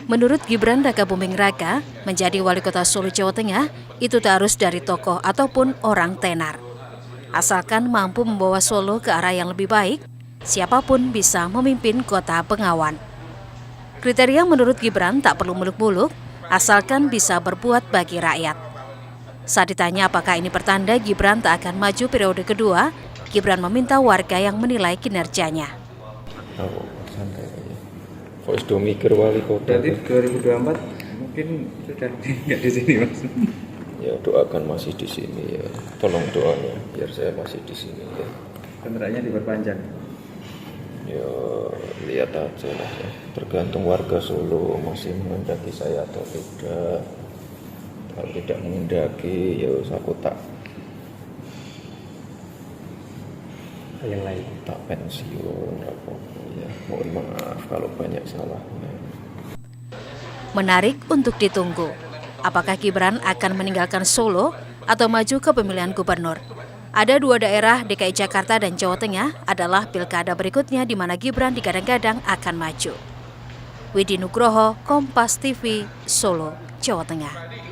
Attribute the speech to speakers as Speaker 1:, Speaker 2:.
Speaker 1: Menurut Gibran Rakabuming Raka, menjadi wali kota Solo, Jawa Tengah, itu tak harus dari tokoh ataupun orang tenar. Asalkan mampu membawa Solo ke arah yang lebih baik, siapapun bisa memimpin kota Bengawan. Kriteria menurut Gibran tak perlu muluk-muluk, asalkan bisa berbuat bagi rakyat. Saat ditanya apakah ini pertanda Gibran tak akan maju periode kedua, Gibran meminta warga yang menilai kinerjanya.
Speaker 2: Santai aja. Kok sudah mikir wali kota?
Speaker 3: Berarti 2024 mungkin sudah nggak di sini, Mas.
Speaker 2: Ya doakan masih di sini ya. Tolong doanya biar saya masih di sini ya.
Speaker 3: Kontraknya diperpanjang.
Speaker 2: Ya lihat aja lah ya. Tergantung warga Solo masih menghendaki saya atau tidak. Kalau tidak menghendaki ya aku tak
Speaker 3: Yang lain.
Speaker 2: tak pensiun apa-apa ya. Mohon maaf kalau banyak salahnya.
Speaker 1: Menarik untuk ditunggu. Apakah Gibran akan meninggalkan Solo atau maju ke pemilihan gubernur? Ada dua daerah DKI Jakarta dan Jawa Tengah adalah pilkada berikutnya di mana Gibran digadang-gadang akan maju. Widi Nugroho, Kompas TV, Solo, Jawa Tengah.